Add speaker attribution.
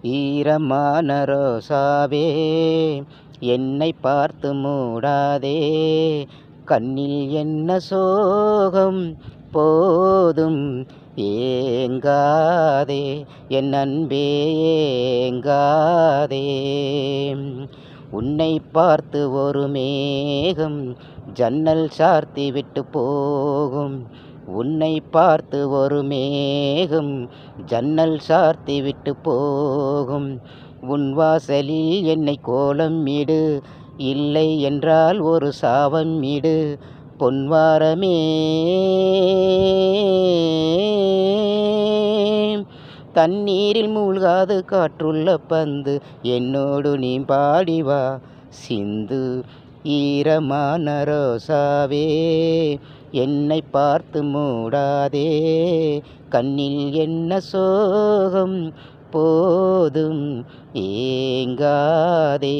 Speaker 1: ஈரமான ரோசாவே என்னை பார்த்து மூடாதே, கண்ணில் என்ன சோகம் போதும் ஏங்காதே, என் அன்பே ஏங்காதே. உன்னை பார்த்து ஒரு மேகம் ஜன்னல் சார்த்தி விட்டு போகும், உன்னை பார்த்து ஒரு மேகம் ஜன்னல் சார்த்தி விட்டு போகும். உன் வாசலில் என்னை கோலம் இடு, இல்லை என்றால் ஒரு சாபம் இடு. பொன்வாரமே தண்ணீரில் மூழ்காது காற்றுள்ள பந்து, என்னோடு நீ பாடிவா சிந்து. ஈரமான ரோசாவே என்னை பார்த்து மூடாதே, கண்ணில் என்ன சோகம் போதும் ஏங்காதே,